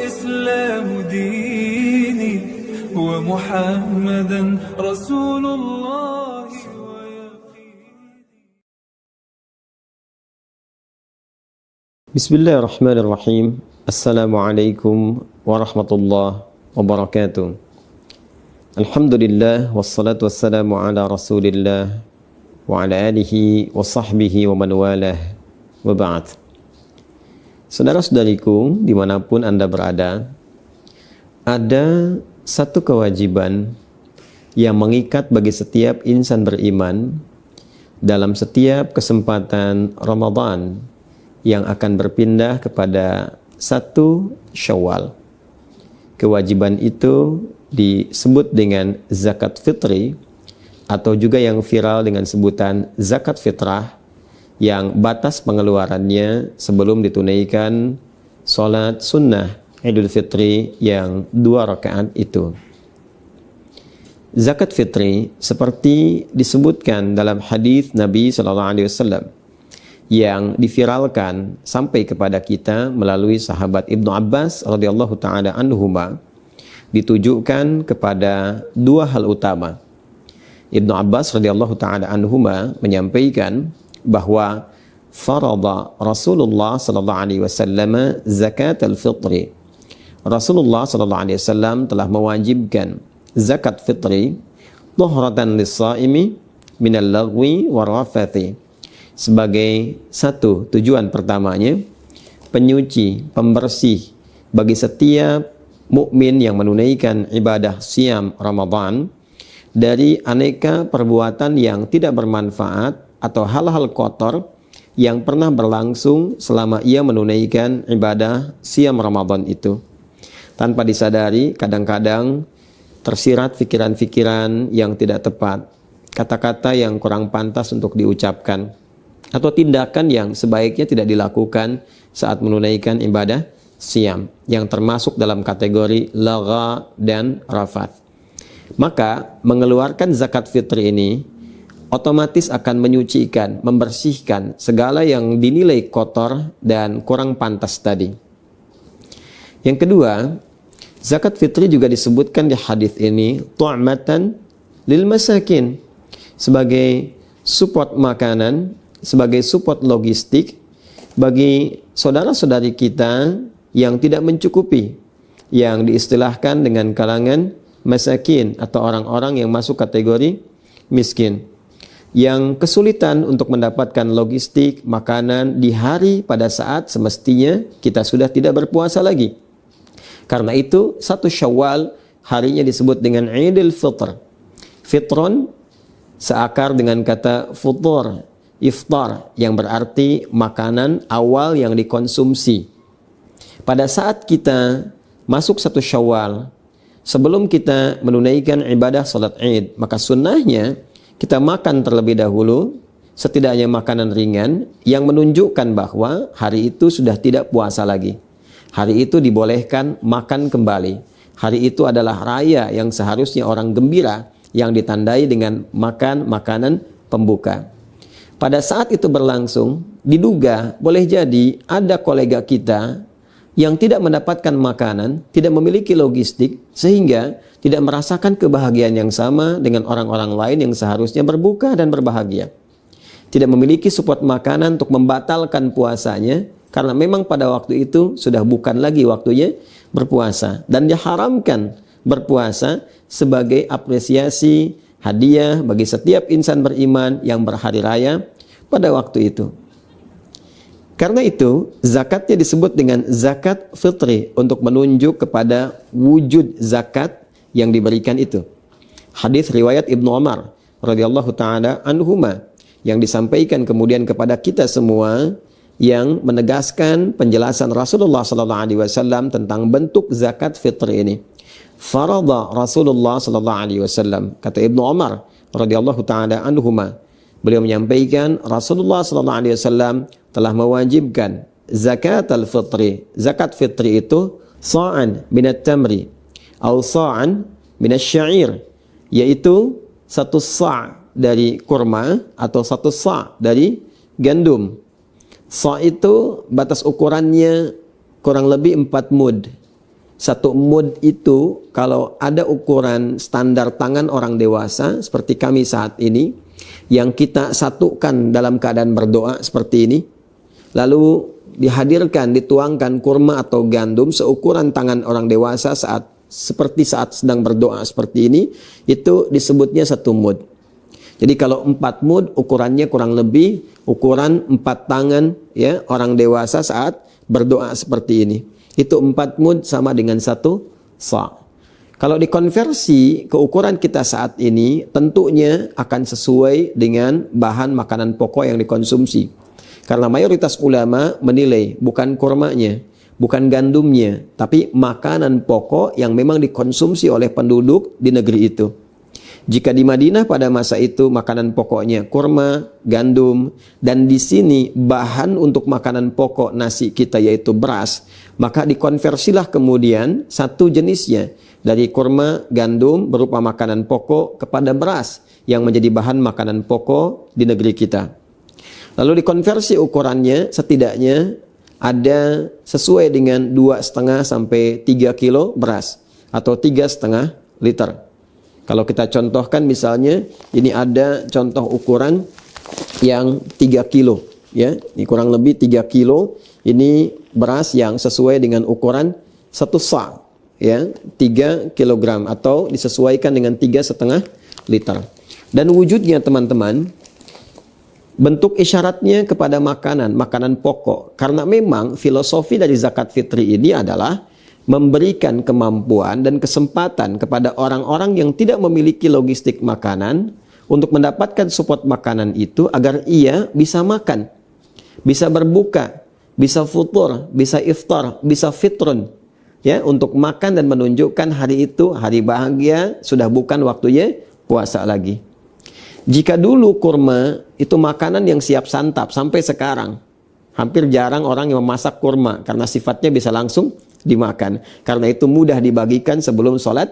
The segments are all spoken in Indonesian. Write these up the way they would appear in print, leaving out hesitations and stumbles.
والإسلام ديني ومحمدا رسول الله Bismillahirrahmanirrahim. Assalamualaikum warahmatullahi wabarakatuh. Alhamdulillah wassalatu wassalamu ala Rasulillah wa ala alihi wa sahbihi wa man walah wa ba'd. Saudara-saudariku dimanapun Anda berada, ada satu kewajiban yang mengikat bagi setiap insan beriman dalam setiap kesempatan Ramadan yang akan berpindah kepada 1 Syawal. Kewajiban itu disebut dengan zakat fitri atau juga yang viral dengan sebutan zakat fitrah, yang batas pengeluarannya sebelum ditunaikan sholat sunnah Idul Fitri yang 2 rakaat itu. Zakat fitri seperti disebutkan dalam hadis Nabi SAW yang diviralkan sampai kepada kita melalui sahabat Ibnu Abbas radhiyallahu taala anhuma, ditujukan kepada 2 hal utama. Ibnu Abbas radhiyallahu taala anhuma menyampaikan bahwa farada Rasulullah sallallahu alaihi wasallam zakat al-fitri. Rasulullah sallallahu alaihi wasallam telah mewajibkan zakat fitri tuhratan lis-shaimi minal lagwi warafathi, sebagai satu tujuan pertamanya, penyuci, pembersih bagi setiap mukmin yang menunaikan ibadah siam Ramadan dari aneka perbuatan yang tidak bermanfaat atau hal-hal kotor yang pernah berlangsung selama ia menunaikan ibadah siam Ramadan itu. Tanpa disadari, kadang-kadang tersirat pikiran-pikiran yang tidak tepat, kata-kata yang kurang pantas untuk diucapkan, atau tindakan yang sebaiknya tidak dilakukan saat menunaikan ibadah siam, yang termasuk dalam kategori lagha dan rafat. Maka mengeluarkan zakat fitri ini otomatis akan menyucikan, membersihkan segala yang dinilai kotor dan kurang pantas tadi. Yang kedua, zakat fitri juga disebutkan di hadis ini tu'matan lil masakin, sebagai support makanan, sebagai support logistik bagi saudara-saudari kita yang tidak mencukupi, yang diistilahkan dengan kalangan masakin atau orang-orang yang masuk kategori miskin, yang kesulitan untuk mendapatkan logistik makanan di hari pada saat semestinya kita sudah tidak berpuasa lagi. Karena itu 1 Syawal harinya disebut dengan Idul Fitr. Fitron seakar dengan kata futur, iftar, yang berarti makanan awal yang dikonsumsi. Pada saat kita masuk 1 Syawal, sebelum kita menunaikan ibadah salat Id, maka sunnahnya kita makan terlebih dahulu, setidaknya makanan ringan yang menunjukkan bahwa hari itu sudah tidak puasa lagi. Hari itu dibolehkan makan kembali. Hari itu adalah raya yang seharusnya orang gembira, yang ditandai dengan makan makanan pembuka. Pada saat itu berlangsung, diduga boleh jadi ada kolega kita yang tidak mendapatkan makanan, tidak memiliki logistik, sehingga tidak merasakan kebahagiaan yang sama dengan orang-orang lain yang seharusnya berbuka dan berbahagia. Tidak memiliki support makanan untuk membatalkan puasanya, karena memang pada waktu itu sudah bukan lagi waktunya berpuasa, dan diharamkan berpuasa sebagai apresiasi, hadiah bagi setiap insan beriman yang berhari raya pada waktu itu. Karena itu, zakatnya disebut dengan zakat fitri untuk menunjuk kepada wujud zakat yang diberikan itu. Hadis riwayat Ibnu Umar radhiyallahu taala anhuma yang disampaikan kemudian kepada kita semua, yang menegaskan penjelasan Rasulullah sallallahu alaihi wasallam tentang bentuk zakat fitri ini. Farada Rasulullah sallallahu alaihi wasallam, kata Ibnu Umar radhiyallahu taala anhuma, beliau menyampaikan Rasulullah sallallahu alaihi wasallam telah mewajibkan zakat al-fitri. Zakat fitri itu sa'an minat tamri atau sa'an minat syair, yaitu 1 sa' dari kurma atau 1 sa' dari gandum. Sa' itu batas ukurannya kurang lebih 4 mud. 1 mud itu kalau ada ukuran standar tangan orang dewasa seperti kami saat ini, yang kita satukan dalam keadaan berdoa seperti ini, lalu dihadirkan, dituangkan kurma atau gandum seukuran tangan orang dewasa saat sedang berdoa seperti ini, itu disebutnya 1 mud. Jadi kalau 4 mud ukurannya kurang lebih ukuran 4 tangan ya orang dewasa saat berdoa seperti ini. Itu 4 mud sama dengan 1 sa'. Kalau dikonversi ke ukuran kita saat ini, tentunya akan sesuai dengan bahan makanan pokok yang dikonsumsi. Karena mayoritas ulama menilai bukan kurmanya, bukan gandumnya, tapi makanan pokok yang memang dikonsumsi oleh penduduk di negeri itu. Jika di Madinah pada masa itu makanan pokoknya kurma, gandum, dan di sini bahan untuk makanan pokok nasi kita yaitu beras, maka dikonversilah kemudian satu jenisnya dari kurma, gandum berupa makanan pokok kepada beras yang menjadi bahan makanan pokok di negeri kita. Lalu dikonversi ukurannya setidaknya ada sesuai dengan 2,5 sampai 3 kilo beras atau 3,5 liter. Kalau kita contohkan misalnya ini ada contoh ukuran yang 3 kilo ya. Ini kurang lebih 3 kilo. Ini beras yang sesuai dengan ukuran 1 sa' ya, 3 kilogram atau disesuaikan dengan 3,5 liter. Dan wujudnya teman-teman, bentuk isyaratnya kepada makanan pokok. Karena memang filosofi dari zakat fitri ini adalah memberikan kemampuan dan kesempatan kepada orang-orang yang tidak memiliki logistik makanan untuk mendapatkan support makanan itu agar ia bisa makan, bisa berbuka, bisa futur, bisa iftar, bisa fitrun ya, untuk makan dan menunjukkan hari itu hari bahagia, sudah bukan waktunya puasa lagi. Jika dulu kurma itu makanan yang siap santap, sampai sekarang hampir jarang orang yang memasak kurma karena sifatnya bisa langsung dimakan. Karena itu mudah dibagikan sebelum sholat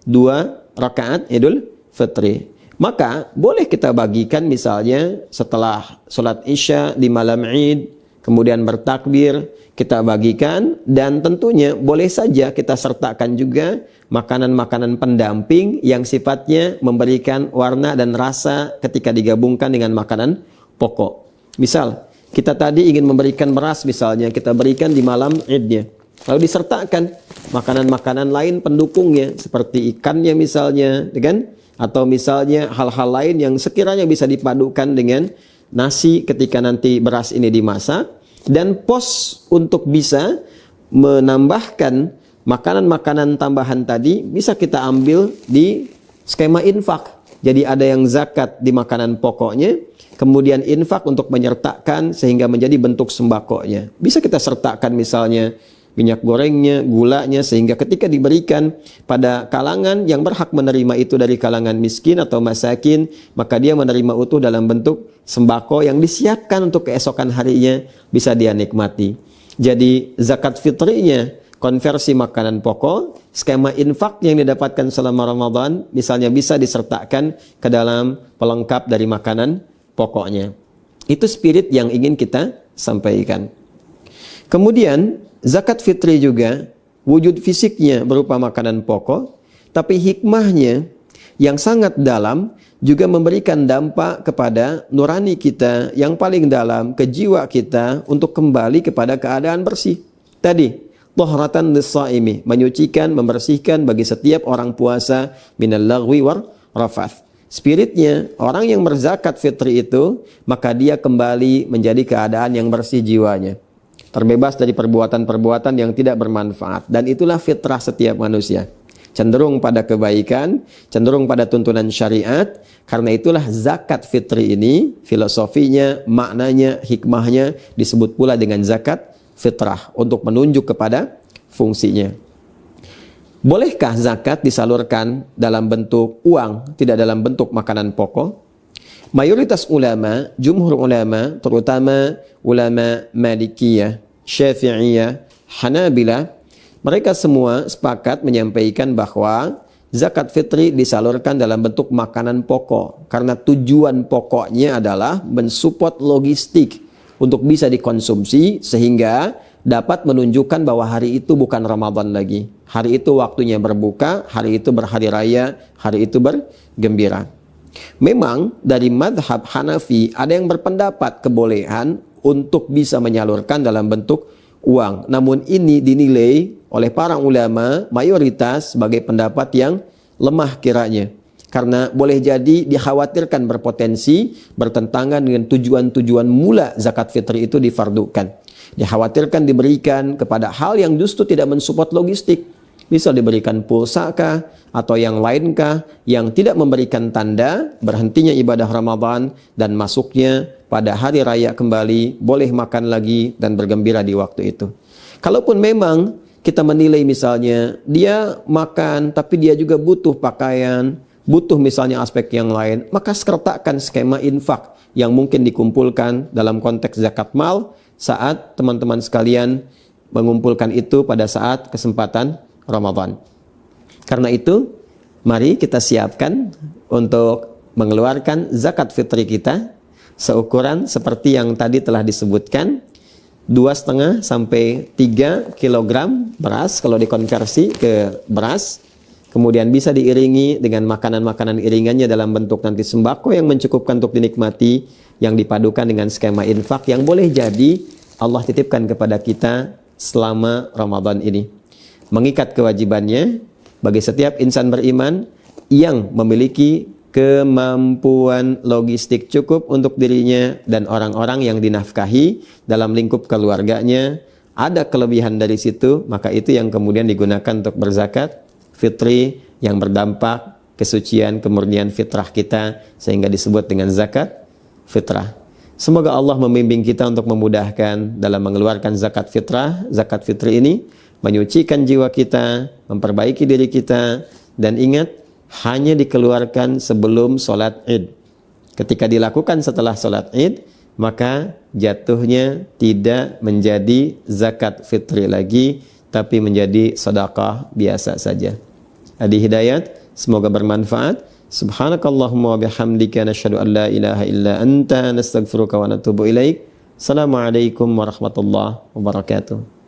2 rakaat Idul Fitri. Maka boleh kita bagikan misalnya setelah sholat Isya di malam Id, kemudian bertakbir, kita bagikan, dan tentunya boleh saja kita sertakan juga makanan-makanan pendamping yang sifatnya memberikan warna dan rasa ketika digabungkan dengan makanan pokok. Misal, kita tadi ingin memberikan beras misalnya, kita berikan di malam Idnya. Lalu disertakan makanan-makanan lain pendukungnya seperti ikannya misalnya, kan? Atau misalnya hal-hal lain yang sekiranya bisa dipadukan dengan nasi ketika nanti beras ini dimasak. Dan pos untuk bisa menambahkan makanan-makanan tambahan tadi bisa kita ambil di skema infak. Jadi ada yang zakat di makanan pokoknya, kemudian infak untuk menyertakan sehingga menjadi bentuk sembakonya. Bisa kita sertakan misalnya minyak gorengnya, gulanya, sehingga ketika diberikan pada kalangan yang berhak menerima itu dari kalangan miskin atau masakin, maka dia menerima utuh dalam bentuk sembako yang disiapkan untuk keesokan harinya bisa dia nikmati. Jadi zakat fitrinya konversi makanan pokok, skema infak yang didapatkan selama Ramadan misalnya bisa disertakan ke dalam pelengkap dari makanan pokoknya. Itu spirit yang ingin kita sampaikan. Kemudian zakat fitri juga wujud fisiknya berupa makanan pokok, tapi hikmahnya yang sangat dalam juga memberikan dampak kepada nurani kita yang paling dalam, ke jiwa kita untuk kembali kepada keadaan bersih. Tadi, tahratan lis-shaimi, menyucikan, membersihkan bagi setiap orang puasa minal lagwi war rafath. Spiritnya, orang yang berzakat fitri itu, maka dia kembali menjadi keadaan yang bersih jiwanya, terbebas dari perbuatan-perbuatan yang tidak bermanfaat. Dan itulah fitrah setiap manusia, cenderung pada kebaikan, cenderung pada tuntunan syariat. Karena itulah zakat fitri ini, filosofinya, maknanya, hikmahnya disebut pula dengan zakat fitrah, untuk menunjuk kepada fungsinya. Bolehkah zakat disalurkan dalam bentuk uang, tidak dalam bentuk makanan pokok? Mayoritas ulama, jumhur ulama, terutama ulama Malikiyah, Syafi'iyah, Hanabilah, mereka semua sepakat menyampaikan bahwa zakat fitri disalurkan dalam bentuk makanan pokok. Karena tujuan pokoknya adalah mensupport logistik untuk bisa dikonsumsi, sehingga dapat menunjukkan bahwa hari itu bukan Ramadan lagi. Hari itu waktunya berbuka, hari itu berhari raya, hari itu bergembira. Memang dari madhab Hanafi ada yang berpendapat kebolehan untuk bisa menyalurkan dalam bentuk uang. Namun ini dinilai oleh para ulama mayoritas sebagai pendapat yang lemah kiranya. Karena boleh jadi dikhawatirkan berpotensi bertentangan dengan tujuan-tujuan mula zakat fitri itu difardukan. Dikhawatirkan diberikan kepada hal yang justru tidak mensupport logistik. Misal diberikan pulsa kah atau yang lain kah yang tidak memberikan tanda berhentinya ibadah Ramadan dan masuknya pada hari raya kembali, boleh makan lagi dan bergembira di waktu itu. Kalaupun memang kita menilai misalnya dia makan tapi dia juga butuh pakaian, butuh misalnya aspek yang lain, maka sertakan skema infak yang mungkin dikumpulkan dalam konteks zakat mal saat teman-teman sekalian mengumpulkan itu pada saat kesempatan Ramadan. Karena itu, mari kita siapkan untuk mengeluarkan zakat fitri kita seukuran seperti yang tadi telah disebutkan, 2,5 sampai 3 kilogram beras kalau dikonversi ke beras. Kemudian bisa diiringi dengan makanan-makanan iringannya dalam bentuk nanti sembako yang mencukupkan untuk dinikmati, yang dipadukan dengan skema infak yang boleh jadi Allah titipkan kepada kita selama Ramadan ini. Mengikat kewajibannya bagi setiap insan beriman yang memiliki kemampuan logistik cukup untuk dirinya dan orang-orang yang dinafkahi dalam lingkup keluarganya. Ada kelebihan dari situ, maka itu yang kemudian digunakan untuk berzakat fitri yang berdampak kesucian, kemurnian fitrah kita sehingga disebut dengan zakat fitrah. Semoga Allah membimbing kita untuk memudahkan dalam mengeluarkan zakat fitrah, zakat fitri ini, menyucikan jiwa kita, memperbaiki diri kita, dan ingat, hanya dikeluarkan sebelum sholat id. Ketika dilakukan setelah sholat id, maka jatuhnya tidak menjadi zakat fitri lagi, tapi menjadi sedekah biasa saja. Adi Hidayat, semoga bermanfaat. Subhanakallahumma wa bihamdika nasyhadu an la ilaha illa anta nastaghfiruka wa natubu ilaik. Assalamualaikum warahmatullahi wabarakatuh.